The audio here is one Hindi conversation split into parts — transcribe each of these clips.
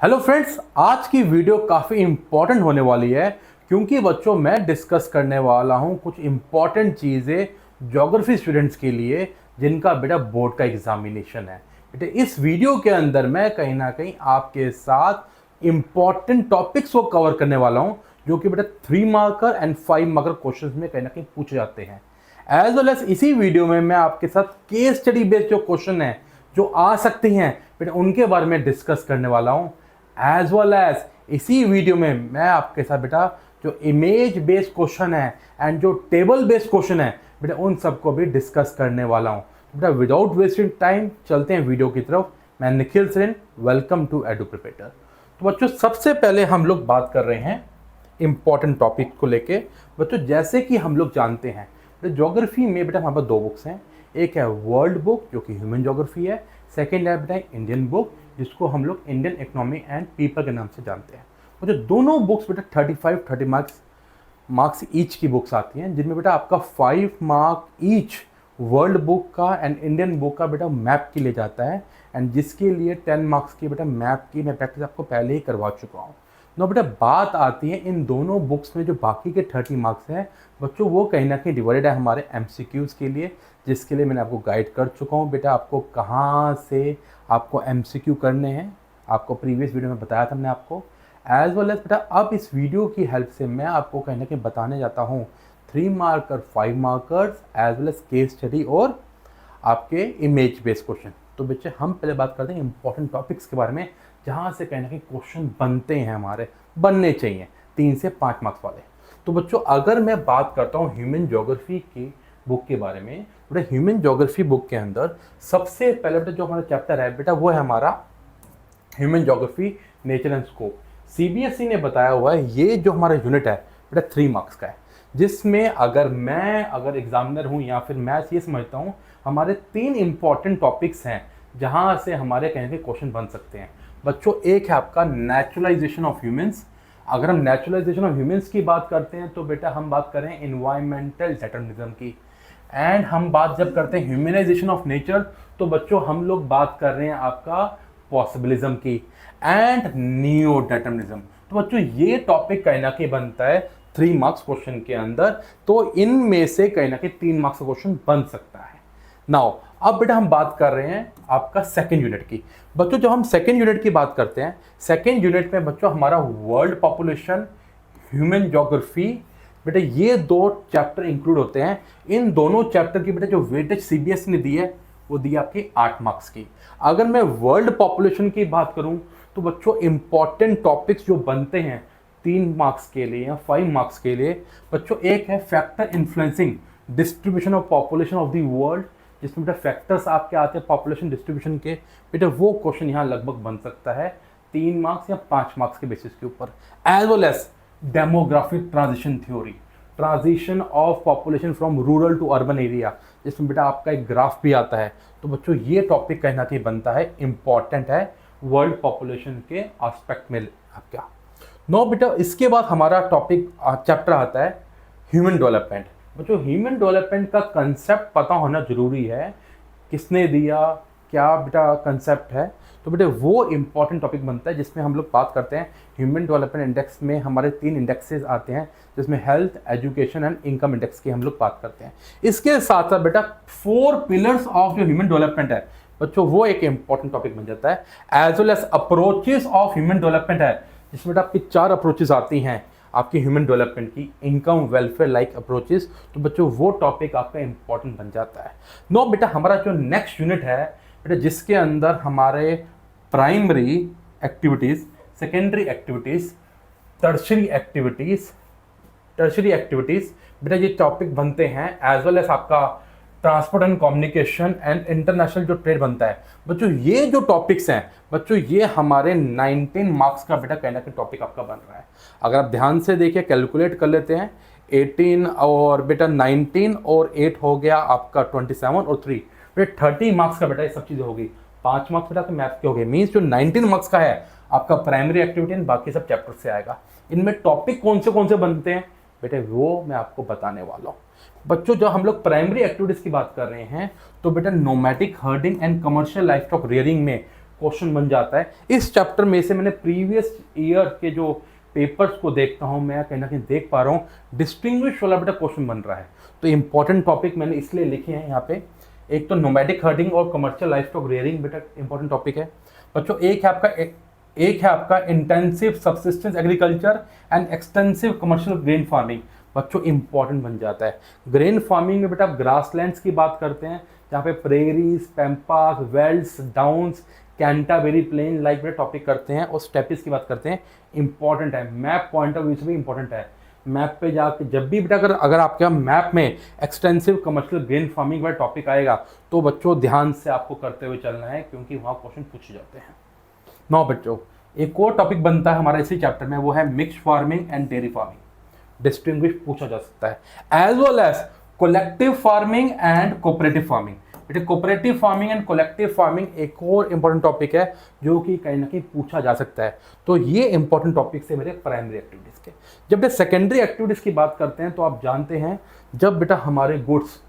हेलो फ्रेंड्स, आज की वीडियो काफ़ी इम्पॉर्टेंट होने वाली है क्योंकि बच्चों मैं डिस्कस करने वाला हूं कुछ इम्पॉर्टेंट चीज़ें ज्योग्राफी स्टूडेंट्स के लिए जिनका बेटा बोर्ड का एग्जामिनेशन है। बेटा इस वीडियो के अंदर मैं कहीं ना कहीं आपके साथ इम्पॉर्टेंट टॉपिक्स को कवर करने वाला हूं जो कि बेटा 3 मार्कर एंड 5 मार्कर क्वेश्चन में कहीं ना कहीं पूछे जाते हैं। एज वेल एज इसी वीडियो में मैं आपके साथ केस स्टडी बेस्ड जो क्वेश्चन है जो आ सकती हैं बेटा उनके बारे में डिस्कस करने वाला हूं। एज वेल एज इसी वीडियो में मैं आपके साथ बेटा जो इमेज बेस्ड क्वेश्चन है एंड जो टेबल बेस्ड क्वेश्चन है बेटा उन सबको भी डिस्कस करने वाला हूं। बेटा विदाउट वेस्टिंग टाइम चलते हैं वीडियो की तरफ। मैं Nikhil Sen, welcome to Edu Preparator. तो बच्चों सबसे पहले हम लोग बात कर रहे हैं इंपॉर्टेंट टॉपिक को लेके। बच्चों जैसे कि हम लोग जानते हैं ज्योग्राफी में बेटा हमारे पास 2 बुक्स हैं। एक है वर्ल्ड बुक जो कि ह्यूमन ज्योग्राफी है, सेकेंड है बेटा इंडियन बुक जिसको हम लोग इंडियन इकोनॉमी एंड पीपल के नाम से जानते हैं। मुझे दोनों बुक्स बेटा 30 मार्क्स ईच की बुक्स आती हैं जिनमें बेटा आपका 5 मार्क ईच वर्ल्ड बुक का एंड इंडियन बुक का बेटा मैप की ले जाता है एंड जिसके लिए 10 मार्क्स की बेटा मैप की मैं प्रैक्टिस आपको पहले ही करवा चुका हूँ। नो बेटा बात आती है इन दोनों बुक्स में जो बाकी के 30 मार्क्स हैं बच्चों वो कहीं ना कहीं डिवाइडेड है हमारे एमसीक्यूज़ के लिए, जिसके लिए मैंने आपको गाइड कर चुका हूँ। बेटा आपको कहाँ से आपको एमसीक्यू करने हैं आपको प्रीवियस वीडियो में बताया था मैंने आपको। एज वेल एज बेटा अब इस वीडियो की हेल्प से मैं आपको कहीं ना कहीं बताने जाता हूँ 3 marker 5 markers as well as case study और आपके इमेज बेस्ड क्वेश्चन। तो बच्चे हम पहले बात करते हैं इंपॉर्टेंट टॉपिक्स के बारे में जहाँ से कहीं ना कहीं क्वेश्चन बनते हैं, हमारे बनने चाहिए 3 से 5 मार्क्स वाले। तो बच्चों अगर मैं बात करता हूँ ह्यूमन ज्योग्राफी की बुक के बारे में, बेटा ह्यूमन ज्योग्राफी बुक के अंदर सबसे पहले बेटा जो हमारा चैप्टर है बेटा वो है हमारा human geography nature and scope. CBSE ने बताया हुआ है ये जो हमारा यूनिट है बेटा 3 मार्क्स का है, जिसमें अगर एग्जामिनर हूँ या फिर मैं ये समझता हूँ हमारे 3 इंपॉर्टेंट टॉपिक्स हैं जहाँ से हमारे कहीं के क्वेश्चन बन सकते हैं। बच्चों एक है आपका नेचुरलाइजेशन ऑफ ह्यूमंस। अगर हम नेचुरलाइजेशन ऑफ ह्यूमंस की बात करते हैं तो बेटा हम बात कर रहे हैं इन्वायरमेंटल डिटर्मिनिज्म की, एंड हम बात जब करते हैं ह्यूमनाइजेशन ऑफ नेचर तो बच्चों हम लोग बात कर रहे हैं आपका पॉसिबिलिज्म की एंड नियो डिटर्मिनिज्म। तो बच्चों ये टॉपिक कहीं ना कहीं बनता है 3 मार्क्स क्वेश्चन के अंदर, तो इनमें से कहीं ना कहीं 3 मार्क्स का क्वेश्चन बन सकता है। नाउ अब बेटा हम बात कर रहे हैं आपका सेकेंड यूनिट की। बच्चों जब हम सेकेंड यूनिट की बात करते हैं, सेकेंड यूनिट में बच्चों हमारा वर्ल्ड पॉपुलेशन, ह्यूमन ज्योग्राफी बेटा ये 2 चैप्टर इंक्लूड होते हैं। इन दोनों चैप्टर की बेटा जो वेटेज सीबीएसई ने दी है वो दी है आपकी 8 मार्क्स की। अगर मैं वर्ल्ड पॉपुलेशन की बात करूं तो बच्चों इंपॉर्टेंट टॉपिक्स जो बनते हैं 3 मार्क्स के लिए या 5 मार्क्स के लिए बच्चों, एक है factor influencing distribution of population of the world, जिसमें बेटा फैक्टर्स आपके आते हैं पॉपुलेशन डिस्ट्रीब्यूशन के। बेटा वो क्वेश्चन यहाँ लगभग बन सकता है 3 मार्क्स या 5 मार्क्स के बेसिस के ऊपर। As well as demographic transition theory, transition of population from rural to urban area, जिसमें बेटा आपका एक ग्राफ भी आता है। तो बच्चों ये टॉपिक कहीं ना कहीं बनता है, इंपॉर्टेंट है वर्ल्ड पॉपुलेशन के एस्पेक्ट में आपका। नो बेटा इसके बाद हमारा टॉपिक चैप्टर आता है ह्यूमन डेवलपमेंट। बच्चों ह्यूमन डेवलपमेंट का कंसेप्ट पता होना जरूरी है, किसने दिया क्या बेटा कंसेप्ट है। तो बेटे वो इंपॉर्टेंट टॉपिक बनता है जिसमें हम लोग बात करते हैं ह्यूमन डेवलपमेंट इंडेक्स में हमारे 3 इंडेक्सेस आते हैं, जिसमें health, education and income index की हम लोग बात करते हैं। इसके साथ साथ बेटा 4 पिलर्स ऑफ जो ह्यूमन डेवलपमेंट है बच्चों वो एक इंपॉर्टेंट टॉपिक बन जाता है। As well as approaches of human development है, जिसमें बेटा आपकी 4 अप्रोचेस आती हैं आपकी ह्यूमन डेवलपमेंट की, इनकम, वेलफेयर लाइक अप्रोचेस। तो बच्चों वो टॉपिक आपका इंपॉर्टेंट बन जाता है। नो बेटा हमारा जो नेक्स्ट यूनिट है बेटा जिसके अंदर हमारे primary activities, secondary activities, tertiary activities बेटा ये टॉपिक बनते हैं। एज वेल एज आपका transport and communication and international जो ट्रेड बनता है। बच्चों ये जो टॉपिक्स हैं बच्चों ये हमारे 19 मार्क्स का बेटा कहीं ना कहीं टॉपिक आपका बन रहा है। अगर आप ध्यान से देखिए कैलकुलेट कर लेते हैं 18 और बेटा 19 और 8 हो गया आपका 27 और 3 बेटा 30 मार्क्स का बेटा ये सब चीज़ें होगी। 5 मार्क्स बेटा तो मैथ के हो गए, मीन्स जो 19 मार्क्स का है आपका प्राइमरी एक्टिविटी एंड बाकी सब चैप्टर से आएगा। इनमें टॉपिक कौन से बनते हैं बेटे वो मैं आपको बताने वाला हूँ। बच्चों जब हम लोग प्राइमरी एक्टिविटीज की बात कर रहे हैं तो बेटा nomadic herding and commercial life stock rearing में क्वेश्चन बन जाता है। इस चैप्टर में से मैंने प्रीवियस ईयर के जो पेपर्स को देखता हूँ, मैं कहीं ना कहीं देख पा रहा हूँ डिस्टिंग्विश वाला बेटा क्वेश्चन बन रहा है। तो इंपॉर्टेंट टॉपिक मैंने इसलिए लिखे हैं यहाँ पे। एक तो नोमैडिक हर्डिंग और कमर्शियल लाइवस्टॉक रेयरिंग बेटा इंपॉर्टेंट टॉपिक है बच्चों। एक है आपका intensive subsistence agriculture and extensive commercial grain farming बच्चों इंपॉर्टेंट बन जाता है। ग्रेन फार्मिंग में बेटा आप ग्रासलैंड्स की बात करते हैं, जहाँ पे prairies, pampas, velds, downs, Canterbury plain like बेटा टॉपिक करते हैं, और स्टेपिस की बात करते हैं। इंपॉर्टेंट है, मैप पॉइंट ऑफ व्यू से भी इंपॉर्टेंट है। मैप पे जाके जब भी बेटा अगर आपके मैप में एक्सटेंसिव कमर्शियल ग्रेन फार्मिंग वाला टॉपिक आएगा तो बच्चों ध्यान से आपको करते हुए चलना है, क्योंकि वहाँ क्वेश्चन पूछे जाते हैं। नौ बच्चों, एक और टॉपिक बनता है हमारा इसी चैप्टर में, वो है mix farming and dairy farming. Distinguish पूछा जा सकता है, as well as collective farming and cooperative farming. बेटे cooperative farming and collective farming एक और इंपॉर्टेंट टॉपिक है जो कि कहीं ना कहीं पूछा जा सकता है। तो ये इंपॉर्टेंट टॉपिक्स है मेरे प्राइमरी एक्टिविटीज़ के। जब बेटा सेकेंडरी एक्टिविटीज़ की बात करते हैं तो आप जानते हैं जब बेटा हमारे गुड्स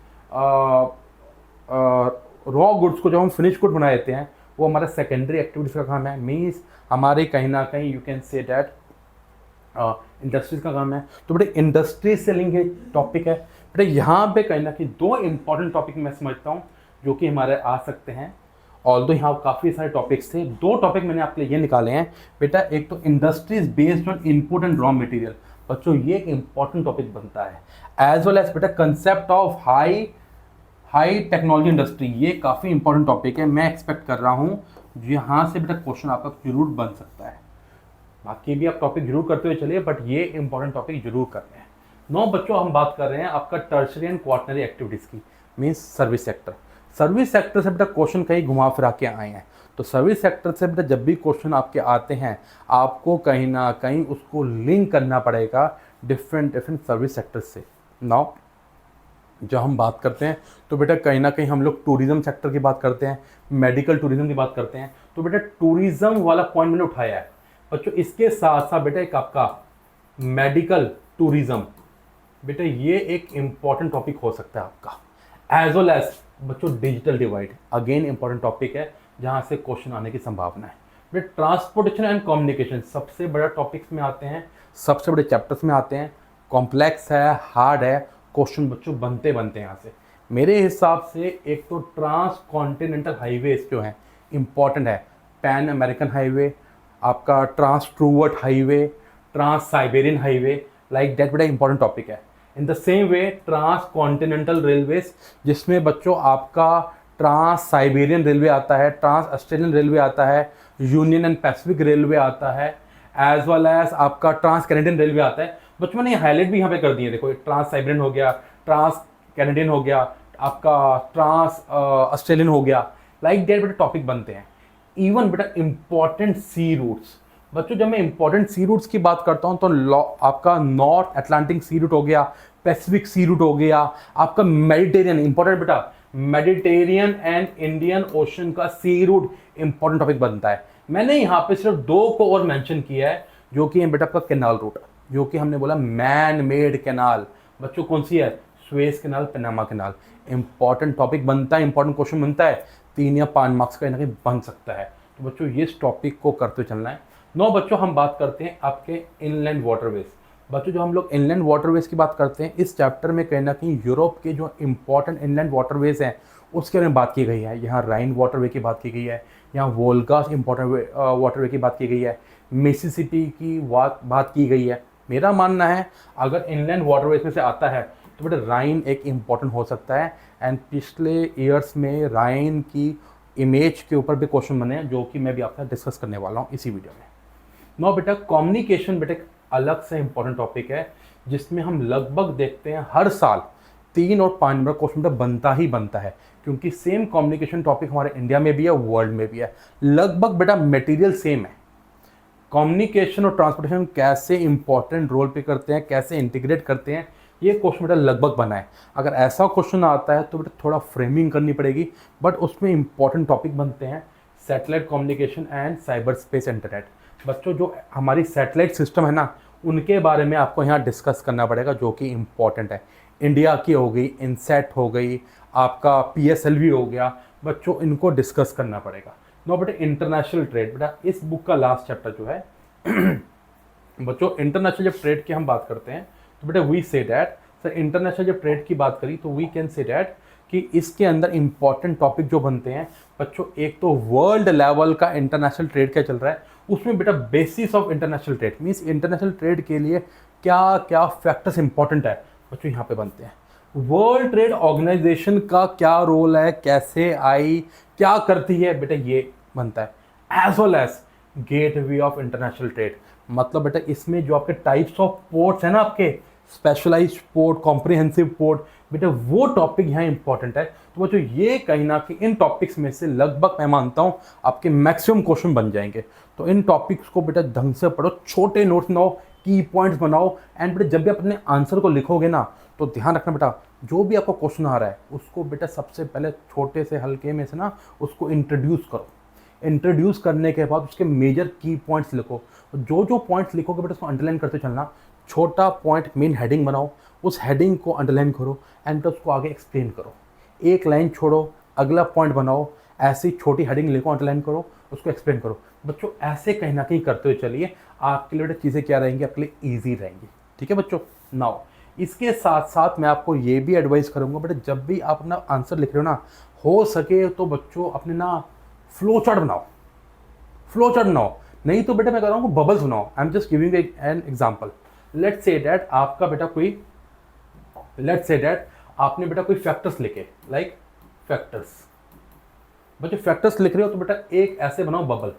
रॉ गुड्स को जब हम फिनिश गुड बना देते हैं वो हमारा सेकेंडरी एक्टिविटीज़ का काम है। मीन्स हमारे कहीं ना कहीं you can say that industries का काम है। तो बेटे इंडस्ट्री सेलिंग ये टॉपिक है। बेटे यहाँ पे कहीं ना कहीं दो इंपॉर्टेंट टॉपिक मैं समझता हूँ जो कि हमारे आ सकते हैं। ऑल्दो यहाँ काफ़ी सारे टॉपिक्स थे, दो टॉपिक मैंने आपके लिए ये निकाले हैं बेटा। एक तो industries based on input and raw material बच्चों, ये एक इंपॉर्टेंट टॉपिक बनता है। एज वेल एज बेटा concept of high technology industry, ये काफ़ी इंपॉर्टेंट टॉपिक है। मैं एक्सपेक्ट कर रहा हूँ यहाँ से बेटा क्वेश्चन आपका जरूर बन सकता है। बाकी भी आप टॉपिक जरूर करते हुए चलिए, बट ये इंपॉर्टेंट टॉपिक जरूर कर रहे हैं। नौ बच्चों, हम बात कर रहे हैं आपका टर्शरी एंड क्वार्टनरी एक्टिविटीज़ की, means service sector. Service sector से बेटा क्वेश्चन कहीं घुमा फिरा के आए हैं। तो सर्विस सेक्टर से बेटा जब भी क्वेश्चन आपके आते हैं आपको कहीं ना कहीं उसको लिंक करना पड़ेगा डिफरेंट सर्विस सेक्टर से। नाउ जब हम बात करते हैं तो बेटा कहीं ना कहीं हम लोग टूरिज्म सेक्टर की बात करते हैं, मेडिकल टूरिज्म की बात करते हैं। तो बेटा टूरिज्म वाला पॉइंट मैंने उठाया है बच्चों। इसके साथ साथ बेटा एक आपका मेडिकल टूरिज्म, बेटा ये एक इंपॉर्टेंट टॉपिक हो सकता है आपका। एज वेल एज बच्चों digital divide, again important topic है जहाँ से क्वेश्चन आने की संभावना है। बेटा ट्रांसपोर्टेशन एंड कम्युनिकेशन सबसे बड़ा टॉपिक्स में आते हैं, सबसे बड़े चैप्टर्स में आते हैं। कॉम्प्लेक्स है, हार्ड है, क्वेश्चन बच्चों बनते हैं यहाँ से। मेरे हिसाब से एक तो ट्रांस कॉन्टिनेंटल हाईवेज जो हैं इंपॉर्टेंट है। पैन अमेरिकन हाईवे, आपका ट्रांस ट्रूवर्ट highway, trans Siberian highway, like that बेटा इंपॉर्टेंट टॉपिक है। In the same way trans continental railways, जिसमें बच्चों आपका ट्रांस साइबेरियन रेलवे आता है, ट्रांस ऑस्ट्रेलियन रेलवे आता है, यूनियन एंड पैसिफिक रेलवे आता है, एज वेल एज आपका ट्रांस कैनेडियन रेलवे आता है। बच्चों मैंने हाईलाइट भी यहाँ पे कर दिए, देखो ट्रांस साइबेरियन हो गया, ट्रांस कैनेडियन हो गया, आपका ट्रांस ऑस्ट्रेलियन हो गया, लाइक दैट बेटा टॉपिक बनते हैं। इवन बेटा इंपॉर्टेंट सी रूट्स बच्चों, जब मैं इंपॉर्टेंट सी रूट्स की बात करता हूँ तो आपका नॉर्थ अटलांटिक सी रूट हो गया, पैसिफिक सी रूट हो गया, आपका मेडिटेरियन इंपॉर्टेंट बेटा, मेडिटेरियन एंड इंडियन ओशन का सी रूट इंपॉर्टेंट टॉपिक बनता है। मैंने यहाँ पे सिर्फ दो को और मेंशन किया है जो कि बेटा आपका कैनाल रूट, जो कि हमने बोला मैन मेड कैनाल बच्चों, कौन सी है, Suez canal, Panama canal. Important topic बनता है, इंपॉर्टेंट क्वेश्चन बनता है, 3 या 5 मार्क्स का कहीं बन सकता है। तो बच्चों ये इस टॉपिक को करते चलना है। नौ बच्चों, हम बात करते हैं आपके इनलैंड वाटरवेज। बच्चों जो हम लोग इनलैंड वाटरवेज की बात करते हैं, इस चैप्टर में कहीं ना कहीं यूरोप के जो इंपॉर्टेंट इनलैंड वाटरवेज हैं उसके बारे में बात की गई है। यहाँ राइन वाटरवे की बात की गई है, यहाँ वोल्गा इंपॉर्टेंट वाटरवे की बात की गई है, मिसिसिपी की बात की गई है। मेरा मानना है अगर इनलैंड वाटरवेज में से आता है तो बेटा राइन एक इम्पॉर्टेंट हो सकता है। एंड पिछले ईयर्स में राइन की इमेज के ऊपर भी क्वेश्चन बने हैं जो कि मैं भी आपके साथ डिस्कस करने वाला हूँ इसी वीडियो में। नो बेटा कम्युनिकेशन बेटा एक अलग से इंपॉर्टेंट टॉपिक है जिसमें हम लगभग देखते हैं हर साल 3 और 5 नंबर क्वेश्चन बेटा बनता ही बनता है, क्योंकि सेम कम्युनिकेशन टॉपिक हमारे इंडिया में भी है, वर्ल्ड में भी है। लगभग बेटा मटेरियल सेम है। कम्युनिकेशन और ट्रांसपोर्टेशन कैसे इंपॉर्टेंट रोल पे करते हैं, कैसे इंटीग्रेट करते हैं, ये क्वेश्चन बेटा लगभग बना है। अगर ऐसा क्वेश्चन आता है तो बेटा थोड़ा फ्रेमिंग करनी पड़ेगी, बट उसमें इंपॉर्टेंट टॉपिक बनते हैं satellite communication and cyber space internet. बच्चों जो हमारी सैटेलाइट सिस्टम है ना, उनके बारे में आपको यहाँ डिस्कस करना पड़ेगा जो कि इम्पॉर्टेंट है। इंडिया की हो गई, इनसेट हो गई, आपका PSLV हो गया, बच्चों इनको डिस्कस करना पड़ेगा। नो बेटा इंटरनेशनल ट्रेड, बेटा इस बुक का लास्ट चैप्टर जो है बच्चों इंटरनेशनल जब ट्रेड की हम बात करते हैं तो बेटा we say that sir international जब ट्रेड की बात करी तो वी कैन से डैट कि इसके अंदर इंपॉर्टेंट टॉपिक जो बनते हैं बच्चों, एक तो वर्ल्ड लेवल का इंटरनेशनल ट्रेड क्या चल रहा है, उसमें बेटा basis of international trade means international trade के लिए क्या क्या फैक्टर्स इंपॉर्टेंट है बच्चों यहाँ पे बनते हैं। वर्ल्ड ट्रेड ऑर्गेनाइजेशन का क्या रोल है, कैसे आई, क्या करती है बेटा, ये बनता है। As well as gateway of international trade, मतलब बेटा इसमें जो आपके टाइप्स ऑफ पोर्ट्स है ना, आपके स्पेशलाइज्ड पोर्ट, कॉम्प्रिहेंसिव पोर्ट, बेटा वो टॉपिक यहाँ इंपॉर्टेंट है। तो बच्चों ये कहीं ना कहीं इन टॉपिक्स में से लगभग मैं मानता हूँ आपके मैक्सिमम क्वेश्चन बन जाएंगे। तो इन टॉपिक्स को बेटा ढंग से पढ़ो, छोटे नोट्स बनाओ, की पॉइंट्स बनाओ, एंड बेटा जब भी अपने आंसर को लिखोगे ना तो ध्यान रखना बेटा जो भी आपको क्वेश्चन आ रहा है उसको बेटा सबसे पहले छोटे से हल्के में से ना उसको इंट्रोड्यूस करो। इंट्रोड्यूस करने के बाद उसके मेजर की पॉइंट्स लिखो, जो जो पॉइंट्स लिखोगे बेटा उसको अंडरलाइन करते चलना। छोटा पॉइंट मेन हेडिंग बनाओ, उस हेडिंग को अंडरलाइन करो एंड उसको आगे एक्सप्लेन करो। एक लाइन छोड़ो, अगला पॉइंट बनाओ, ऐसी छोटी हेडिंग लिखो, अंडरलाइन करो, उसको एक्सप्लेन करो। बच्चों ऐसे कहीं ना कहीं करते हुए चलिए, आपके लिए बेटा चीज़ें क्या रहेंगी, आपके लिए ईजी रहेंगी। ठीक है बच्चों। नाउ इसके साथ साथ मैं आपको ये भी एडवाइस करूँगा बेटा जब भी आप अपना आंसर लिख रहे हो ना, हो सके तो बच्चों अपने ना फ्लो चार्ट बनाओ, फ्लो चार्ट बनाओ, नहीं तो बेटा मैं कह रहा हूँ बबल्स बनाओ। आई am just giving an example. Let's say that आपका बेटा कोई, लेट्स से दैट आपने बेटा कोई फैक्टर्स लिखे, लाइक फैक्टर्स। बच्चों फैक्टर्स लिख रहे हो तो बेटा एक ऐसे बनाओ बबल,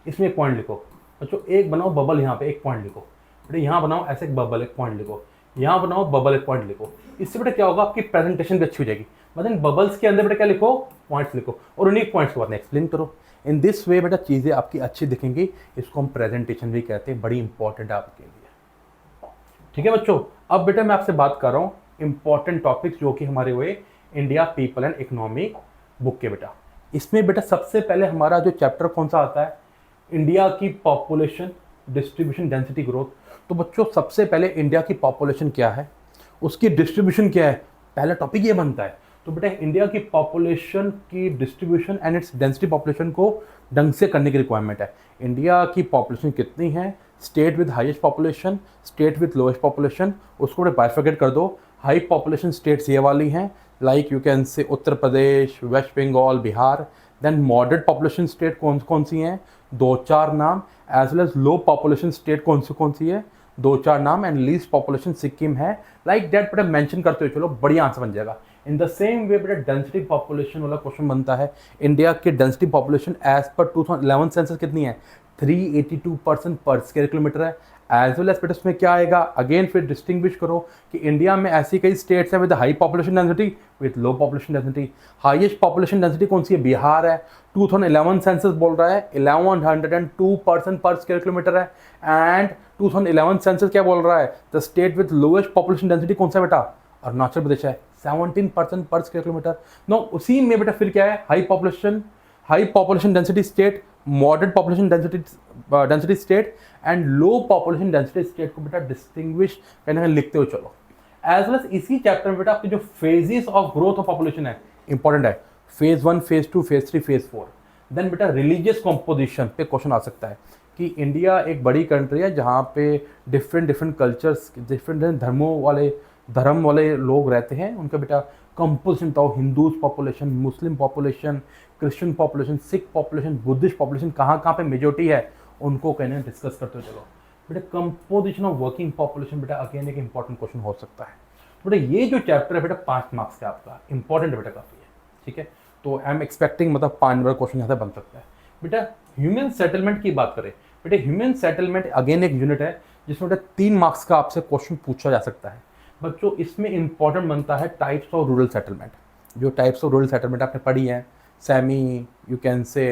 इसमें एक पॉइंट लिखो। बच्चों एक बनाओ बबल, यहाँ पे एक पॉइंट लिखो। बेटा यहाँ बनाओ ऐसे एक बबल, एक पॉइंट लिखो। यहाँ बनाओ बबल, एक पॉइंट लिखो। इससे बेटा क्या होगा, आपकी प्रेजेंटेशन भी अच्छी हो जाएगी। मतलब बबल्स के अंदर बेटा क्या लिखो, पॉइंट्स लिखो, और उन्हीं पॉइंट्स को बाद में एक्सप्लेन करो। इन दिस वे बेटा चीज़ें आपकी अच्छी दिखेंगी। इसको हम प्रेजेंटेशन भी कहते हैं, बड़ी इंपॉर्टेंट है आपके लिए। ठीक है बच्चों। अब बेटा मैं आपसे बात कर रहा हूँ इंपॉर्टेंट टॉपिक्स जो कि हमारे हुए India people and economic book के। बेटा इसमें बेटा सबसे पहले हमारा जो चैप्टर कौन सा आता है, इंडिया की पॉपुलेशन डिस्ट्रीब्यूशन डेंसिटी ग्रोथ। तो बच्चों सबसे पहले इंडिया की पॉपुलेशन क्या है, उसकी डिस्ट्रीब्यूशन क्या है, पहला टॉपिक ये बनता है। तो बेटा इंडिया की पॉपुलेशन की distribution and its density population को ढंग से करने की रिक्वायरमेंट है। इंडिया की पॉपुलेशन कितनी है, state with highest population, state with lowest population, उसको बेटा बाइफरकेट कर दो। हाई पॉपुलेशन स्टेट्स ये वाली हैं, like you can say Uttar Pradesh, West Bengal, Bihar. Then moderate population state कौन कौन सी हैं, दो चार नाम। As well as low population state कौन सी है, दो चार नाम। एंड लीस्ट पॉपुलेशन सिक्किम है। लाइक दैट बेटा मेंशन करते हुए चलो, बढ़िया आंसर बन जाएगा। इन द सेम वे बेटा डेंसिटी पॉपुलेशन वाला क्वेश्चन बनता है। इंडिया की density population as per 2011 census कितनी है, 382 पर्सन पर स्क्वायर किलोमीटर है। एज वेल एज बेटा उसमें क्या आएगा, अगेन फिर डिस्टिंग्विश करो कि इंडिया में ऐसी कई स्टेट्स हैं with high population density, with low population density. Highest population density कौन सी है, बिहार है। 2011 सेंसस बोल रहा है 1102 पर्सन पर स्क्वायर किलोमीटर है। एंड 2011 सेंसस क्या बोल रहा है, the state with lowest population density कौन सा बेटा, अरुणाचल प्रदेश है, 17 पर्सन पर स्क्वायर किलोमीटर। नो उसी में बेटा फिर क्या है, high population density state, moderate population density state and low population density state को बेटा डिस्टिंग्विश कहने लिखते हुए चलो। एज वेल एज इसी चैप्टर में बेटा आपके जो phases of growth of population है इंपॉर्टेंट है, phase 1, phase 2, phase 3, phase 4। Then बेटा रिलीजियस कॉम्पोजिशन पे क्वेश्चन आ सकता है कि इंडिया एक बड़ी कंट्री है जहाँ पे डिफरेंट कल्चर्स, डिफरेंट धर्म वाले लोग रहते हैं, उनका बेटा कंपोजिशन बताओ। Hindus population, Muslim population, Christian population, Sikh population, Buddhist population, कहाँ पे मेजोरिटी है, उनको कहने डिस्कस करते हो चलो। बेटा कंपोजिशन ऑफ वर्किंग पॉपुलेशन बेटा अगेन एक इंपॉर्टेंट क्वेश्चन हो सकता है। बेटा ये जो चैप्टर है बेटा 5 मार्क्स का आपका, इंपॉर्टेंट है बेटा काफ़ी है। ठीक है, तो आई एम एक्सपेक्टिंग मतलब 5 नंबर क्वेश्चन यहाँ से बन सकता है। बेटा ह्यूमन सेटलमेंट की बात करें, बेटा ह्यूमन सेटलमेंट अगेन एक यूनिट है जिसमें बेटा 3 मार्क्स का आपसे क्वेश्चन पूछा जा सकता है। बच्चों इसमें इंपॉर्टेंट बनता है टाइप्स ऑफ रूरल सेटलमेंट। जो टाइप्स ऑफ रूरल सेटलमेंट आपने पढ़ी है, semi, you can say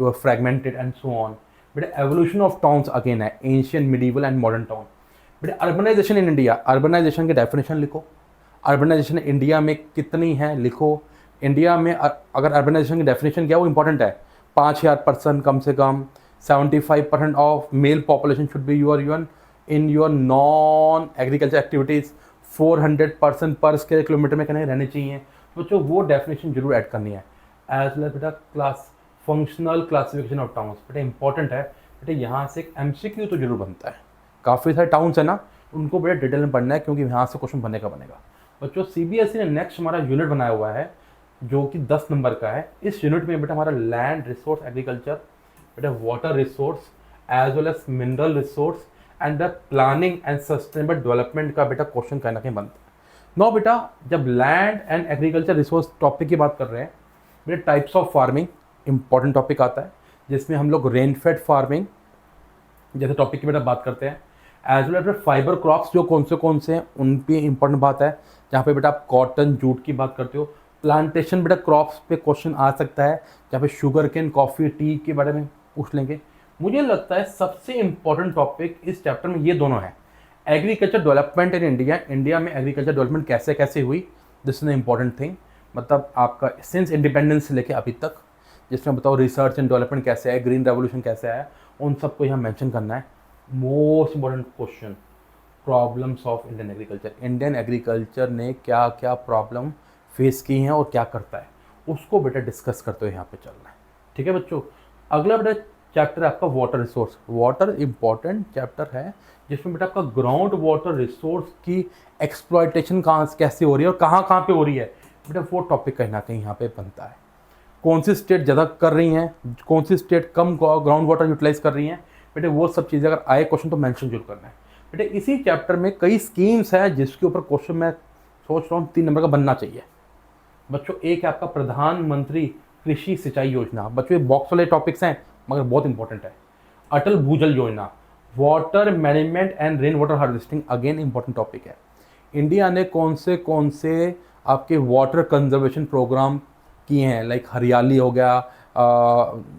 you are fragmented and so on. बेटा एवोल्यूशन ऑफ टाउन्स अगेन है, ancient, medieval and modern town. बेटा अर्बनाइजेशन इन इंडिया, अर्बनाइजेशन की डेफिनेशन लिखो। अर्बनाइजेशन इंडिया में कितनी है लिखो। इंडिया में अगर अर्बनाइजेशन की डेफिनेशन क्या है वो इंपॉर्टेंट है, 5000 पर्सन कम से कम, 75% of male population should be in your non agriculture activities, 400 person पर स्क्वायर किलोमीटर में कहने रहने चाहिए। बच्चों वो डेफिनेशन जरूर ऐड करनी है। एज वेल बेटा class functional classification of towns, बेटा इंपॉर्टेंट है बेटा, यहाँ से एक एमसीक्यू तो जरूर बनता है। काफ़ी सारे टाउन्स है ना, उनको बेटा डिटेल में पढ़ना है क्योंकि यहाँ से क्वेश्चन बनेगा। बच्चों सीबीएसई ने नेक्स्ट हमारा यूनिट बनाया हुआ है जो कि 10 नंबर का है। इस यूनिट में बेटा हमारा लैंड रिसोर्स एग्रीकल्चर, बेटा water resource as well as mineral resource and the planning and sustainable development का बेटा क्वेश्चन कहीं ना कहीं बनता है। नो बेटा, जब land and agriculture resource topic की बात कर रहे हैं बेटा, types of farming important topic आता है, जिसमें हम लोग रेनफेड फार्मिंग जैसे टॉपिक की बेटा बात करते हैं, as well as fibre crops जो कौन से हैं उन पे इंपॉर्टेंट बात है, जहाँ पे बेटा आप कॉटन जूट की बात करते हो। प्लांटेशन बेटा क्रॉप्स पे क्वेश्चन आ सकता है, जहाँ पे शुगर केन कॉफ़ी टी के बारे में पूछ लेंगे। मुझे लगता है सबसे इंपॉर्टेंट टॉपिक इस चैप्टर में ये दोनों है, एग्रीकल्चर डेवलपमेंट इन इंडिया में एग्रीकल्चर डेवलपमेंट कैसे कैसे हुई, this is the important thing. मतलब आपका सिंस इंडिपेंडेंस से लेके अभी तक, जिसमें बताओ रिसर्च एंड डेवलपमेंट कैसे है, ग्रीन रेवोल्यूशन कैसे आया, उन सबको यहाँ मेंशन करना है। Most important question, problems of Indian agriculture, Indian agriculture ने क्या क्या प्रॉब्लम फेस की हैं और क्या करता है, उसको बेटा डिस्कस करते हुए यहाँ पे चलना है। ठीक है बच्चों, अगला बेटा चैप्टर है आपका water resource. Water important chapter है जिसमें बेटा आपका ग्राउंड वाटर रिसोर्स की एक्सप्लॉयटेशन कहाँ कैसे हो रही है और कहाँ पे हो रही है बेटा, वो टॉपिक कहीं ना कहीं यहाँ पे बनता है। कौन सी स्टेट ज़्यादा कर रही हैं, कौन सी स्टेट कम ग्राउंड वाटर यूटिलाइज कर रही हैं बेटे, वो सब चीज़ें अगर आए क्वेश्चन तो मेंशन जरूर करना है बेटे। इसी चैप्टर में कई स्कीम्स हैं जिसके ऊपर क्वेश्चन मैं सोच रहा हूँ 3 नंबर का बनना चाहिए बच्चों। एक है आपका प्रधानमंत्री कृषि सिंचाई योजना, बच्चों ये बॉक्स वाले टॉपिक्स हैं मगर बहुत इंपॉर्टेंट है। अटल भूजल योजना, water management and rain water harvesting, again important topic है। इंडिया ने कौन से आपके वाटर कंजर्वेशन प्रोग्राम किए हैं, लाइक हरियाली हो गया,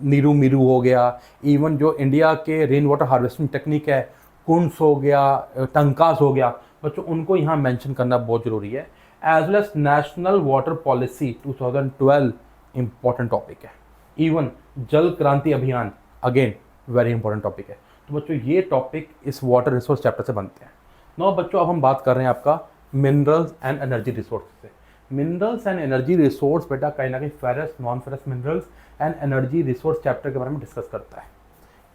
नीरू मीरू हो गया, इवन जो इंडिया के रेन वाटर हार्वेस्टिंग टेक्निक है, कुंड्स हो गया, टंकास हो गया बच्चों, उनको यहाँ मेंशन करना बहुत ज़रूरी है। As well as national water policy 2012 important topic है। इवन जल क्रांति अभियान अगेन वेरी इंपॉर्टेंट टॉपिक है। तो बच्चों ये टॉपिक इस वाटर रिसोर्स चैप्टर से बनते हैं। नो बच्चों, अब हम बात कर रहे हैं आपका मिनरल्स एंड एनर्जी रिसोर्स से। मिनरल्स एंड एनर्जी रिसोर्स बेटा कहीं ना कहीं ferrous non ferrous minerals and energy resource chapter के बारे में डिस्कस करता है।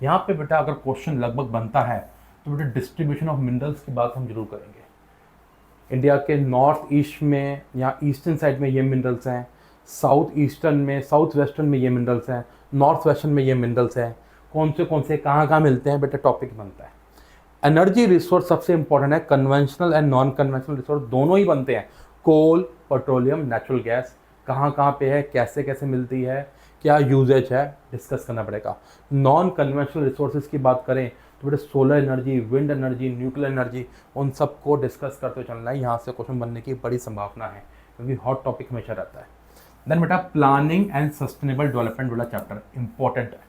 यहाँ पे बेटा अगर क्वेश्चन लगभग बनता है तो बेटा डिस्ट्रीब्यूशन ऑफ मिनरल्स की बात हम जरूर करेंगे। इंडिया के नॉर्थ ईस्ट में या ईस्टर्न साइड में ये मिनरल्स हैं, साउथ ईस्टर्न में साउथ वेस्टर्न में ये मिनरल्स हैं, नॉर्थ वेस्टर्न में ये मिनरल्स हैं, कौन से कहाँ मिलते हैं बेटा, टॉपिक बनता है। एनर्जी रिसोर्स सबसे इंपॉर्टेंट है, conventional and non conventional resource दोनों ही बनते हैं। कोल, पेट्रोलियम, नेचुरल गैस कहाँ पे है, कैसे मिलती है, क्या यूजेज है, डिस्कस करना पड़ेगा। नॉन कन्वेंशनल रिसोर्सेज की बात करें तो बेटा solar energy, wind energy, nuclear energy, उन सबको डिस्कस करते हुए चलना है। यहाँ से क्वेश्चन बनने की बड़ी संभावना है क्योंकि हॉट टॉपिक हमेशा रहता है। देन बेटा प्लानिंग एंड सस्टेनेबल डेवलपमेंट वाला चैप्टर इंपॉर्टेंट है।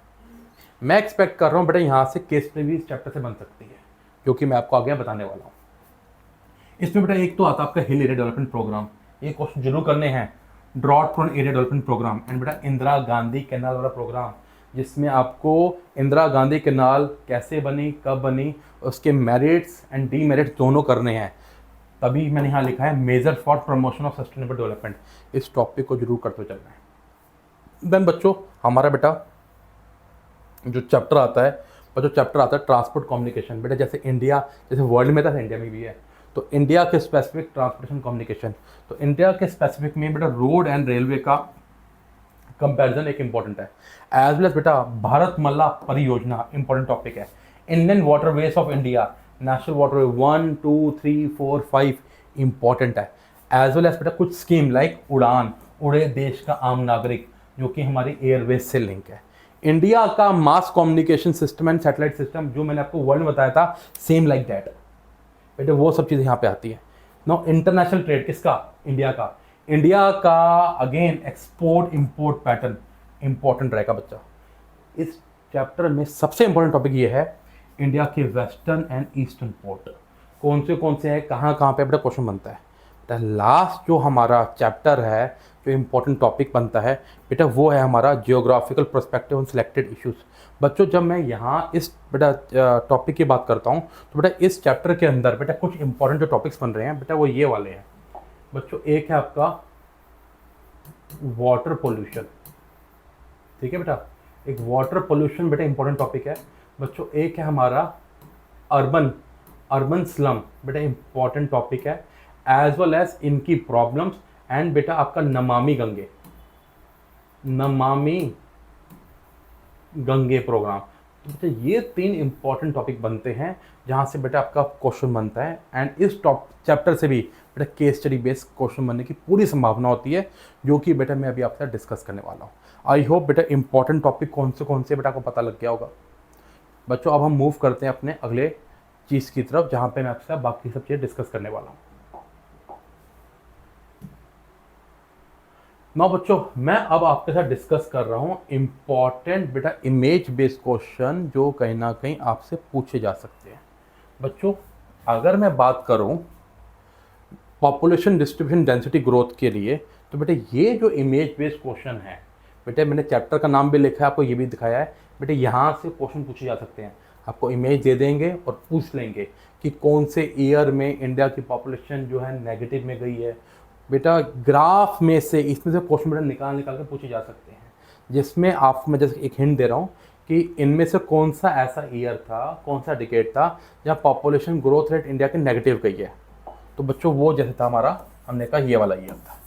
मैं एक्सपेक्ट कर रहा हूँ बेटा यहाँ से केस स्टडी भी इस चैप्टर से बन सकती है, क्योंकि मैं आपको आगे बताने वाला हूँ। इसमें बेटा एक तो आता है आपका हिल एरिया डेवलपमेंट प्रोग्राम, ये क्वेश्चन जरूर करने हैं। Drought prone area development programme and बेटा इंदिरा गांधी कैनाल वाला प्रोग्राम, जिसमें आपको इंदिरा गांधी कैनाल कैसे बनी, कब बनी, उसके मेरिट्स एंड डीमेरिट्स दोनों करने हैं। तभी मैंने यहाँ लिखा है major for promotion of sustainable development, इस टॉपिक को जरूर करते हुए चलना है। देन बच्चों हमारा बेटा जो चैप्टर आता है ट्रांसपोर्ट कम्युनिकेशन। बेटा जैसे वर्ल्ड में था, इंडिया में भी है, तो इंडिया के स्पेसिफिक ट्रांसपोर्टेशन कम्युनिकेशन, तो इंडिया के स्पेसिफिक में बेटा रोड एंड रेलवे का कंपैरिजन एक इंपॉर्टेंट है। एज वेल एज बेटा भारतमाला परियोजना इंपॉर्टेंट टॉपिक है। Indian waterways of India, national waterway 1, 2, 3, 4, 5 important है। एज वेल एज बेटा कुछ स्कीम लाइक उड़ान, उड़े देश का आम नागरिक, जो कि हमारी एयरवेज से लिंक है। इंडिया का mass communication system and satellite system, जो मैंने आपको वर्ल्ड में बताया था, सेम लाइक दैट बेटे, वो सब चीज़ें यहाँ पे आती है। नो इंटरनेशनल ट्रेड किसका, इंडिया का again export import pattern important रहेगा बच्चा। इस चैप्टर में सबसे इंपॉर्टेंट टॉपिक ये है इंडिया के वेस्टर्न एंड ईस्टर्न पोर्ट कौन से हैं, कहाँ पे बेटा क्वेश्चन बनता है। बेटा लास्ट जो हमारा चैप्टर है, जो इंपॉर्टेंट टॉपिक बनता है बेटा, वो है हमारा geographical perspective on selected issues. बच्चों जब मैं यहाँ इस बेटा टॉपिक की बात करता हूँ तो बेटा इस चैप्टर के अंदर बेटा कुछ इंपॉर्टेंट जो टॉपिक्स बन रहे हैं बेटा, वो ये वाले हैं बच्चों। एक है आपका वाटर पोल्यूशन, ठीक है बेटा, एक वाटर पोल्यूशन बेटा इंपॉर्टेंट टॉपिक है बच्चों। एक है हमारा अर्बन स्लम बेटा इंपॉर्टेंट टॉपिक है, एज वेल एज इनकी प्रॉब्लम्स एंड बेटा आपका नमामि गंगे प्रोग्राम। तो बेटा ये 3 इंपॉर्टेंट टॉपिक बनते हैं जहाँ से बेटा आपका क्वेश्चन बनता है, एंड इस टॉप चैप्टर से भी बेटा केस स्टडी बेस्ड क्वेश्चन बनने की पूरी संभावना होती है, जो कि बेटा मैं अभी आपसे डिस्कस करने वाला हूँ। आई होप बेटा इंपॉर्टेंट टॉपिक कौन से बेटा को पता लग गया होगा। बच्चों अब हम मूव करते हैं अपने अगले चीज़ की तरफ, जहाँ पे मैं आपसे बाकी सब चीज़ें डिस्कस करने वाला हूँ। ना बच्चों मैं अब आपके साथ डिस्कस कर रहा हूँ इम्पॉर्टेंट बेटा इमेज बेस्ड क्वेश्चन जो कहीं ना कहीं आपसे पूछे जा सकते हैं। बच्चों अगर मैं बात करूँ पॉपुलेशन डिस्ट्रीब्यूशन डेंसिटी ग्रोथ के लिए, तो बेटा ये जो इमेज बेस्ड क्वेश्चन है बेटा, मैंने चैप्टर का नाम भी लिखा है, आपको ये भी दिखाया है बेटा, यहाँ से क्वेश्चन पूछे जा सकते हैं। आपको इमेज दे देंगे और पूछ लेंगे कि कौन से ईयर में इंडिया की पॉपुलेशन जो है नेगेटिव में गई है। बेटा ग्राफ में से इसमें से क्वेश्चन बेटा निकाल कर पूछे जा सकते हैं, जिसमें आपको मैं जैसे एक हिंट दे रहा हूँ कि इनमें से कौन सा ऐसा ईयर था, कौन सा डिकेड था जहाँ पॉपुलेशन ग्रोथ रेट इंडिया की नेगेटिव गई है। तो बच्चों वो जैसे था हमारा, हमने कहा ये वाला ईयर था।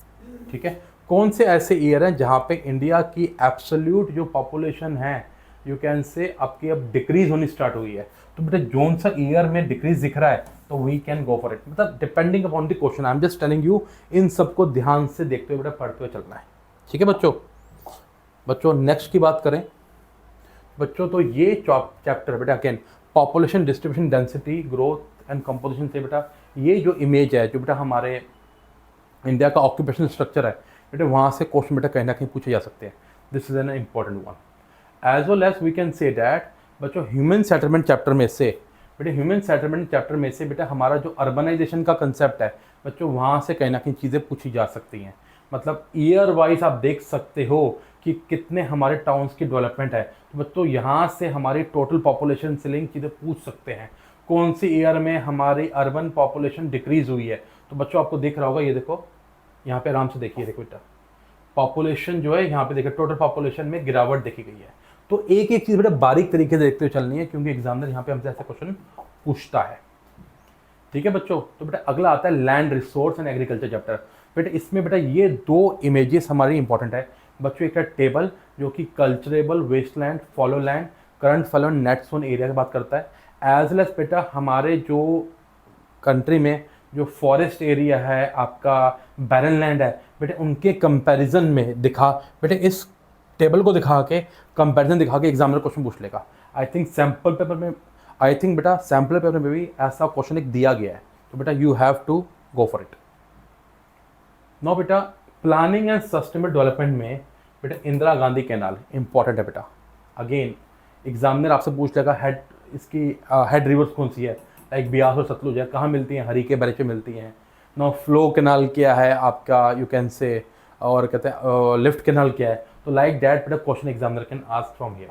ठीक है, कौन से ऐसे ईयर हैं जहाँ पे इंडिया की एब्सोल्यूट जो पॉपुलेशन है यू कैन से आपकी अब डिक्रीज होनी स्टार्ट हुई है। तो बेटा जोन सा ईयर में डिक्रीज दिख रहा है तो we can go for it, मतलब depending upon the question. I am just telling you, इन सबको ध्यान से देखते हुए बेटा पढ़ते हुए चलना है। ठीक है बच्चों नेक्स्ट की बात करें बच्चों, तो ये चैप्टर बेटा again population distribution density growth and composition से बेटा ये जो इमेज है जो बेटा हमारे इंडिया का ऑक्यूपेशनल स्ट्रक्चर है बेटा, वहाँ से क्वेश्चन बेटा कहीं ना कहीं पूछे जा सकते हैं। This is an important one. As well as we can say that बच्चों ह्यूमन सेटलमेंट चैप्टर में से बेटा हमारा जो अर्बनाइजेशन का कंसेप्ट है बच्चों, वहाँ से कहीं ना कहीं चीज़ें पूछी जा सकती हैं। मतलब ईयर वाइज आप देख सकते हो कि कितने हमारे टाउन्स की डेवलपमेंट है। तो बच्चों यहाँ से हमारी टोटल पॉपुलेशन से लिंक चीज़ें पूछ सकते हैं। कौन सी ईयर में हमारी अर्बन पॉपुलेशन डिक्रीज हुई है। तो बच्चों आपको दिख रहा होगा, ये देखो यहाँ पे आराम से देखिए, देखो बेटा पॉपुलेशन जो है यहाँ पे देखिए टोटल पॉपुलेशन में गिरावट देखी गई है। तो एक एक चीज़ बेटा बारीक तरीके से देखते हुए चलनी है, क्योंकि एग्जामिनर यहाँ पे हमसे ऐसा क्वेश्चन पूछता है। ठीक है बच्चों, तो बेटा अगला आता है land resource and agriculture chapter. बेटा इसमें बेटा ये 2 इमेजेस हमारी इंपॉर्टेंट है बच्चों। एक है टेबल जो कि culturable wasteland fallow land current fallow net sown area की बात करता है, एज वेल एज बेटा हमारे जो कंट्री में जो फॉरेस्ट एरिया है, आपका बैरन लैंड है बेटे, उनके कंपैरिजन में दिखा बेटे, इस टेबल को दिखा के कंपैरिजन दिखा के एग्जामिनर क्वेश्चन पूछ लेगा। आई थिंक सैम्पल पेपर में भी ऐसा क्वेश्चन एक दिया गया है। तो बेटा you have to go for it. Now बेटा प्लानिंग एंड सस्टेनेबल डेवलपमेंट में बेटा इंदिरा गांधी कैनाल इंपॉर्टेंट है बेटा। अगेन एग्जामिनर आपसे पूछ लेगा इसकी हेड रिवर्स कौन सी है, लाइक ब्यास और सतलुज है, कहाँ मिलती हैं, हरीके बैरेज में मिलती हैं। नाउ फ्लो कैनाल क्या है आपका, यू कैन से, और कहते हैं लिफ्ट कैनाल क्या है। तो लाइक दैट बेटा question examiner can ask from here.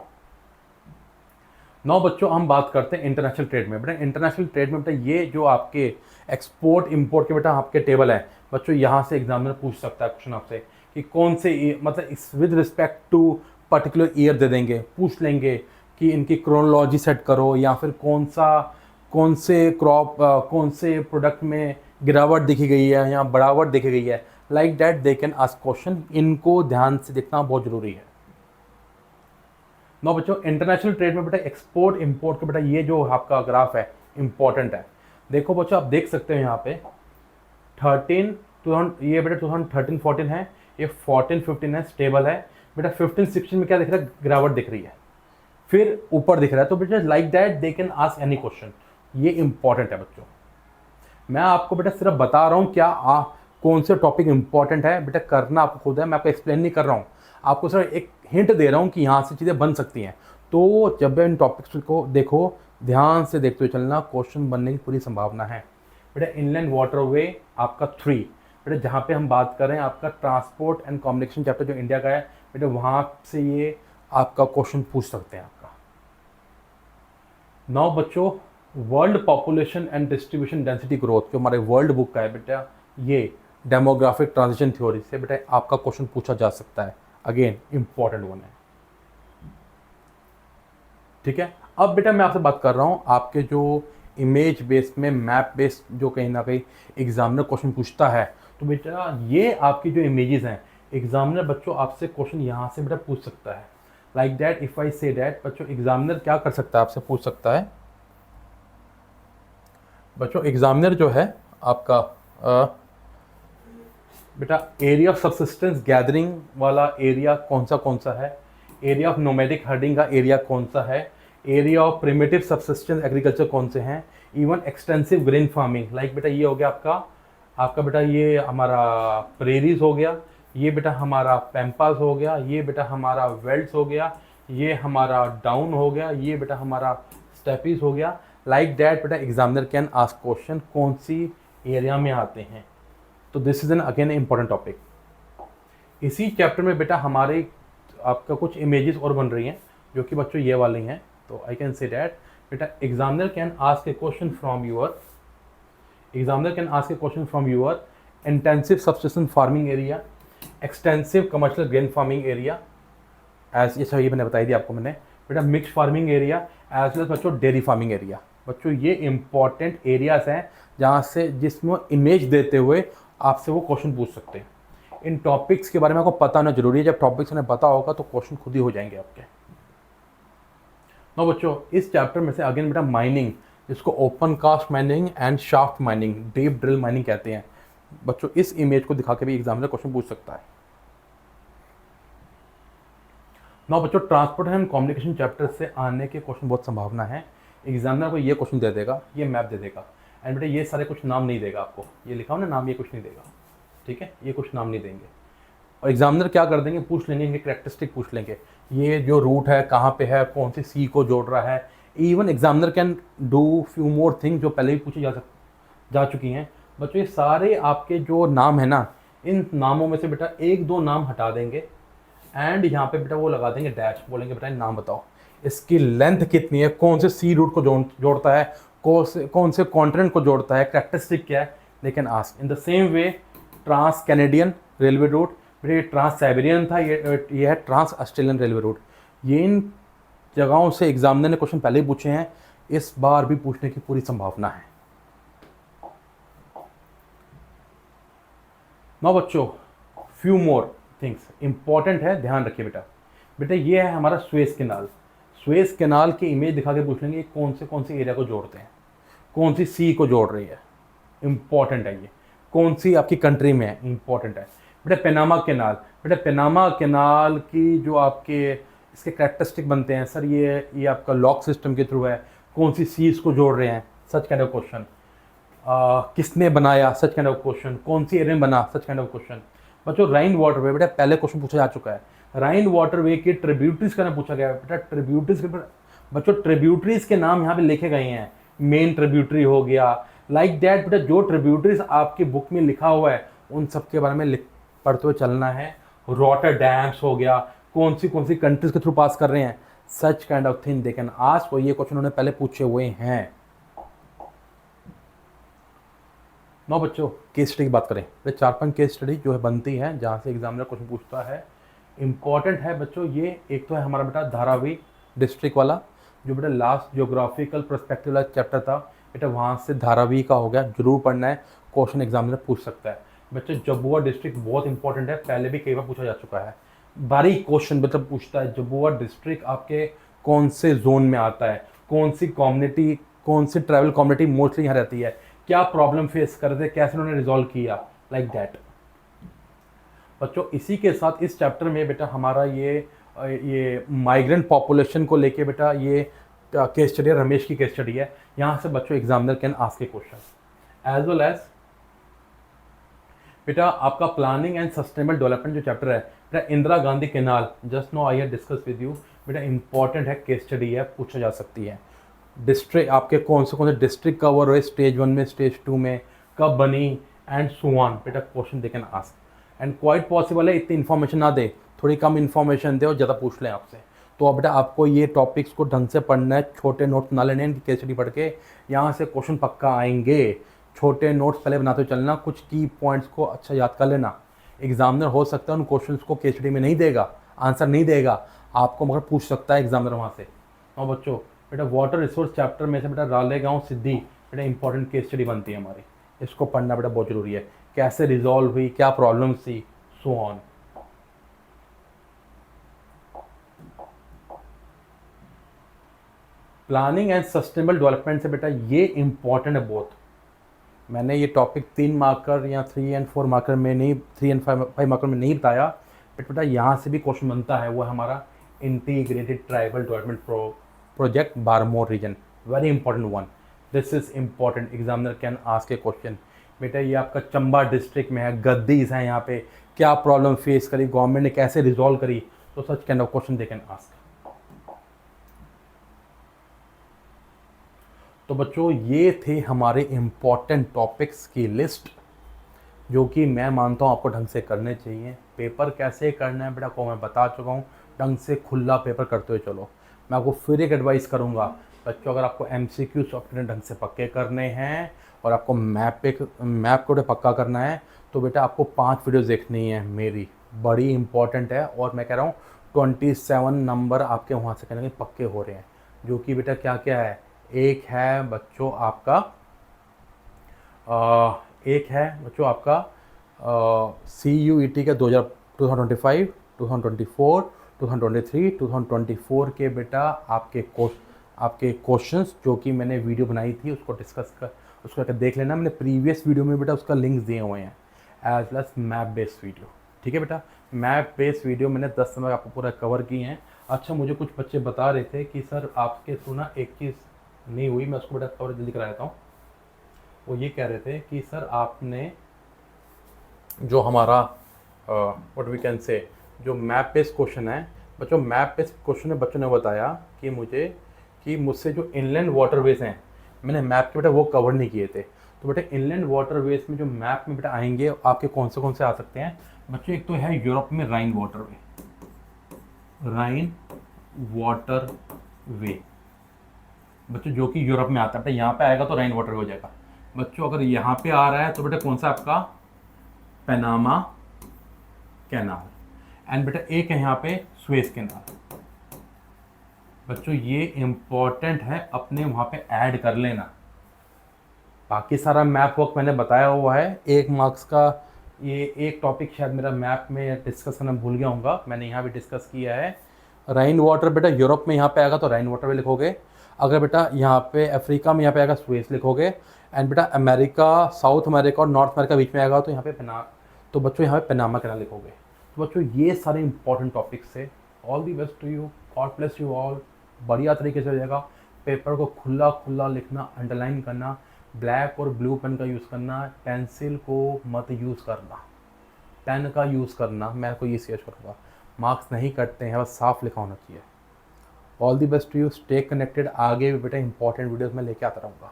Now बच्चों हम बात करते हैं इंटरनेशनल ट्रेड में। बेटा इंटरनेशनल ट्रेड में बेटा ये जो आपके एक्सपोर्ट इंपोर्ट के बेटा आपके टेबल है बच्चों, यहाँ से एग्जामिनर पूछ सकता है क्वेश्चन आपसे कि कौन से मतलब with respect to particular year दे देंगे, पूछ लेंगे कि इनकी क्रोनोलॉजी सेट करो, या फिर कौन से क्रॉप कौन से प्रोडक्ट में गिरावट देखी गई है या बढ़ावट देखी गई है। Like that they can ask question. इनको ध्यान से देखना बहुत जरूरी है। नो बच्चों इंटरनेशनल ट्रेड में बेटा एक्सपोर्ट इंपोर्ट के बेटा ये जो आपका ग्राफ है इंपॉर्टेंट है। देखो बच्चों आप देख सकते हो यहाँ पे ये बेटा 2013-14 है, ये 14-15 है, स्टेबल है बेटा। 15-16 में क्या दिख रहा है, गिरावट दिख रही है, फिर ऊपर दिख रहा है। तो बेटा like that they can ask any question. ये इंपॉर्टेंट है बच्चों। मैं आपको बेटा सिर्फ बता रहा हूँ क्या कौन से टॉपिक इंपॉर्टेंट है बेटा, करना आपको खुद है, मैं आपको एक्सप्लेन नहीं कर रहा हूँ, आपको सिर्फ एक हिंट दे रहा हूँ कि यहाँ से चीज़ें बन सकती हैं। तो जब इन टॉपिक्स को देखो ध्यान से देखते हुए चलना, क्वेश्चन बनने की पूरी संभावना है बेटा। इनलैंड वाटरवे आपका 3 बेटा, जहाँ पे हम बात करें आपका ट्रांसपोर्ट एंड कम्युनिकेशन चैप्टर जो इंडिया का है बेटा, वहाँ से ये आपका क्वेश्चन पूछ सकते हैं आपका। नाउ बच्चों world population and distribution density growth जो हमारे वर्ल्ड बुक का है बेटा, ये डेमोग्राफिक ट्रांजिशन थ्योरी से बेटा आपका क्वेश्चन पूछा जा सकता है। अगेन इंपॉर्टेंट वन है। ठीक है। अब बेटा मैं आपसे बात कर रहा हूँ आपके जो इमेज बेस्ड में मैप बेस्ड जो कहीं ना कहीं एग्जामिनर क्वेश्चन पूछता है, तो बेटा ये आपकी जो इमेजेस हैं, एग्जामिनर बच्चों आपसे क्वेश्चन यहाँ से बेटा पूछ सकता है। Like that if I say that, बच्चों एग्जामिनर क्या कर सकता है, आपसे पूछ सकता है। बच्चों एग्जामिनर जो है आपका बेटा एरिया ऑफ सबसिस्टेंस गैदरिंग वाला एरिया कौन सा है, एरिया ऑफ नोमैडिक हर्डिंग का एरिया कौन सा है, area of primitive subsistence agriculture कौन से हैं, even extensive grain farming, like बेटा ये हो गया आपका आपका बेटा ये हमारा प्रेरीज हो गया, ये बेटा हमारा पैम्पास हो गया, ये बेटा हमारा वेल्ड्स हो गया, ये हमारा डाउन हो गया, ये बेटा हमारा स्टेपीज हो गया। लाइक दैट बेटा एग्जामिनर कैन आस्क क्वेश्चन कौन सी एरिया में आते हैं। तो this is N again important topic. इसी चैप्टर में बेटा हमारे आपका कुछ इमेजेस और बन रही हैं जो कि बच्चों ये वाली हैं। तो आई कैन से दैट बेटा examiner can ask a question from your intensive subsistence farming area, extensive commercial grain farming area, as ये मैंने बताई दी आपको मैंने, बेटा mix farming area as well बच्चों डेयरी फार्मिंग एरिया। बच्चों ये इंपॉर्टेंट एरियाज हैं जहाँ से जिसमें इमेज देते हुए आपसे वो क्वेश्चन पूछ सकते हैं। इन टॉपिक्स के बारे में आपको पता होना जरूरी है, जब टॉपिक्स उन्हें पता होगा तो क्वेश्चन खुद ही हो जाएंगे आपके। नो बच्चों इस चैप्टर में से अगेन बेटा माइनिंग, जिसको open cast mining and shaft mining, deep drill mining कहते हैं, बच्चों इस इमेज को दिखा के भी एग्जामिनर क्वेश्चन पूछ सकता है। नो बच्चों ट्रांसपोर्ट एंड कम्युनिकेशन चैप्टर से आने के क्वेश्चन बहुत संभावना है। एग्जामिनर को ये क्वेश्चन दे देगा, ये मैप दे देगा, एंड बेटा ये सारे कुछ नाम नहीं देगा आपको, ये लिखा हो ना नाम, ये कुछ नहीं देगा, ठीक है, ये कुछ नाम नहीं देंगे। और एग्जामिनर क्या कर देंगे, पूछ लेंगे, इनके कैरेक्टरिस्टिक पूछ लेंगे, ये जो रूट है कहाँ पे है, कौन सी सी को जोड़ रहा है। Even examiner can do few more thing जो पहले भी पूछी जा चुकी हैं। बच्चों ये सारे आपके जो नाम है ना, इन नामों में से बेटा एक दो नाम हटा देंगे एंड यहाँ पे बेटा वो लगा देंगे डैश, बोलेंगे बेटा नाम बताओ, इसकी लेंथ कितनी है, कौन से सी रूट को जोड़ता है, कौन से कॉन्टिनेंट को जोड़ता है, कैरेक्टरिस्टिक क्या है। लेकिन ask in the same way trans Canadian railway route, ये ट्रांस साइबेरियन था, ये है ट्रांस ऑस्ट्रेलियन रेलवे रूट। ये इन जगहों से एग्जामिनर ने क्वेश्चन पहले ही पूछे हैं, इस बार भी पूछने की पूरी संभावना है। नाउ बच्चों फ्यू मोर थिंग्स इंपॉर्टेंट है, ध्यान रखिए बेटा। बेटा ये है हमारा स्वेज कैनाल, स्वेज कैनाल की इमेज दिखा के पूछ लेंगे कौन से एरिया को जोड़ते हैं, कौन सी सी को जोड़ रही है, इंपॉर्टेंट है ये, कौन सी आपकी कंट्री में है, इंपॉर्टेंट है। बेटा पनामा कैनाल, बेटा पनामा कैनाल की जो आपके इसके कैरेक्टरिस्टिक बनते हैं सर, ये आपका लॉक सिस्टम के थ्रू है, कौन सी सीज को जोड़ रहे हैं, सच काइंड ऑफ क्वेश्चन, किसने बनाया, सच काइंड ऑफ क्वेश्चन, कौन सी एरिया में बना, सच काइंड ऑफ क्वेश्चन। बच्चों राइन वाटरवे, बेटा पहले क्वेश्चन पूछा जा चुका है, राइन वाटरवे के ट्रिब्यूटरीज का नाम पूछा गया है। बेटा ट्रिब्यूटरीज के बच्चों ट्रिब्यूटरीज के नाम यहाँ पे लिखे गए हैं, मेन ट्रिब्यूटरी हो गया, लाइक दैट। बेटा जो ट्रिब्यूटरीज आपकी बुक में लिखा हुआ है उन सब के बारे में पढ़ते हुए चलना है। रॉटर डैम्स हो गया, कौन सी कंट्रीज के थ्रू पास कर रहे हैं, such kind of thing they can ask, ये क्वेश्चन उन्होंने पहले पूछे हुए हैं। नो बच्चों केस स्टडी की बात करें, तो 4-5 केस स्टडी जो है बनती है जहाँ से एग्जामिनर क्वेश्चन पूछता है, इंपॉर्टेंट है बच्चों। ये एक तो है हमारा बेटा धारावी डिस्ट्रिक्ट वाला, जो बेटा लास्ट जियोग्राफिकल पर्सपेक्टिव वाला चैप्टर था, बेटा वहाँ से धारावी का हो गया, जरूर पढ़ना है, क्वेश्चन एग्जामिनर पूछ सकता है। बच्चों जबुआ डिस्ट्रिक्ट बहुत इंपॉर्टेंट है, पहले भी कई बार पूछा जा चुका है, बारीक क्वेश्चन मतलब पूछता है, जबुआ डिस्ट्रिक्ट आपके कौन से जोन में आता है, कौन सी कम्युनिटी, कौन सी ट्राइबल कम्युनिटी मोस्टली यहाँ रहती है, क्या प्रॉब्लम फेस करते, कैसे उन्होंने रिजॉल्व किया, लाइक दैट। बच्चों इसी के साथ इस चैप्टर में बेटा हमारा ये माइग्रेंट पॉपुलेशन को लेके बेटा ये केस स्टडी है, रमेश की केस स्टडी है। यहाँ से बच्चों examiner can ask a question as well as बेटा आपका प्लानिंग एंड सस्टेनेबल डेवलपमेंट जो चैप्टर है, बेटा Indira Gandhi canal, just now I have discuss with you, बेटा इंपॉर्टेंट है, केस स्टडी है, पूछा जा सकती है। डिस्ट्रिक्ट आपके कौन से डिस्ट्रिक्ट कवर हुए स्टेज 1 में, स्टेज 2 में, कब बनी एंड सो ऑन, बेटा question they can ask. And quite possible है इतनी इन्फॉर्मेशन ना दे, थोड़ी कम इन्फॉर्मेशन दे और ज़्यादा पूछ लें आपसे। तो अब बेटा आपको ये टॉपिक्स को ढंग से पढ़ना है, छोटे नोट्स ना लेने, इनकी केस स्टडी पढ़ के यहाँ से क्वेश्चन पक्का आएंगे। छोटे नोट्स पहले बनाते चलना, कुछ की पॉइंट्स को अच्छा याद कर लेना। एग्जामिनर हो सकता है उन क्वेश्चंस को केस स्टडी में नहीं देगा, आंसर नहीं देगा आपको, मगर पूछ सकता है एग्जामिनर वहाँ से। हाँ बच्चों, बेटा वाटर रिसोर्स चैप्टर में से बेटा रालेगांव सिद्धि बेटा इंपॉर्टेंट केस स्टडी बनती है हमारी, इसको पढ़ना बेटा बहुत जरूरी है, कैसे रिजॉल्व हुई, क्या प्रॉब्लम थी, so on. Planning and sustainable development से बेटा ये इंपॉर्टेंट है बहुत। मैंने ये टॉपिक 3 मार्कर या 3 एंड 4 मार्कर में नहीं, 3 एंड 5 मार्कर में नहीं बताया, बट बेटा यहाँ से भी क्वेश्चन बनता है, वो है हमारा इंटीग्रेटेड ट्राइबल डेवलपमेंट प्रोजेक्ट बारमोर region, very important one. This is important, examiner can ask a question. बेटा ये आपका चंबा डिस्ट्रिक्ट में है, गद्दीज हैं यहाँ पे, क्या प्रॉब्लम फेस करी गवर्नमेंट ने, कैसे रिजॉल्व करी, तो such kind of question they can ask. तो बच्चों ये थे हमारे इम्पॉर्टेंट टॉपिक्स की लिस्ट, जो कि मैं मानता हूँ आपको ढंग से करने चाहिए। पेपर कैसे करना है बेटा को मैं बता चुका हूँ, ढंग से खुला पेपर करते हुए चलो। मैं आपको फिर एक एडवाइस करूँगा बच्चों, अगर आपको MCQs अपने ढंग से पक्के करने हैं और आपको मैप को पक्का करना है, तो बेटा आपको 5 वीडियोज़ देखनी है मेरी, बड़ी इंपॉर्टेंट है। और मैं कह रहा हूँ 27 नंबर आपके वहाँ से कहीं पक्के हो रहे हैं, जो कि बेटा क्या क्या है, एक है बच्चों आपका CUET का 2025, 2024, 2023, 2024 के बेटा आपके क्वेश्चंस जो कि मैंने वीडियो बनाई थी उसको देख लेना। मैंने प्रीवियस वीडियो में बेटा उसका लिंक्स दिए हुए हैं, as well as map based video. ठीक है बेटा, मैप बेस्ड वीडियो मैंने 10 समय आपको पूरा कवर किए हैं। अच्छा, मुझे कुछ बच्चे बता रहे थे कि सर आपके थ्रू ना एक चीज़ नहीं हुई, मैं उसको बेटा कवर जल्दी करा देता हूँ। वो ये कह रहे थे कि सर आपने जो हमारा व्हाट वी कैन से जो मैप बेस्ड क्वेश्चन है, बच्चों मैप बेस्ड क्वेश्चन में बच्चों ने बताया कि मुझसे जो इनलैंड वाटरवेज हैं, मैंने मैप के बेटा वो कवर नहीं किए थे। तो बेटा इनलैंड वाटरवेज में जो मैप में बेटा आएंगे आपके कौन से आ सकते हैं बच्चों, एक तो है यूरोप में राइन वाटरवे बच्चों, जो कि यूरोप में आता है। बेटा यहाँ पे आएगा तो राइन वाटरवे हो जाएगा। बच्चों अगर यहाँ पे आ रहा है तो बेटा कौन सा आपका पनामा कैनाल, एंड बेटा एक है यहाँ पे सुएज कैनाल। बच्चों ये इंपॉर्टेंट है, अपने वहाँ पे ऐड कर लेना। बाकी सारा मैप वर्क मैंने बताया हुआ है, 1 मार्क्स का ये एक टॉपिक शायद मेरा मैप में डिस्कस करना भूल गया हूँ, मैंने यहाँ भी डिस्कस किया है। राइन वाटर बेटा यूरोप में यहाँ पे आएगा तो राइन वाटर में लिखोगे, अगर बेटा यहाँ पे अफ्रीका में यहाँ पे आएगा सुएज लिखोगे, एंड बेटा अमेरिका, साउथ अमेरिका और नॉर्थ अमेरिका बीच में आएगा तो यहाँ पे तो बच्चों यहाँ पे पनामा कैनाल लिखोगे। तो बच्चों ये सारे इंपॉर्टेंट टॉपिक्स है। All the best to you, God bless you all. बढ़िया तरीके से हो जाएगा। पेपर को खुला लिखना, अंडरलाइन करना, ब्लैक और ब्लू पेन का यूज़ करना, पेंसिल को मत यूज़ करना, पेन का यूज़ करना। मैं आपको ये सजेस्ट करूँगा, मार्क्स नहीं कटते हैं, बस साफ लिखा होना चाहिए। All the best to you, stay connected. आगे भी बेटा इंपॉर्टेंट वीडियोस मैं लेके आता रहूँगा।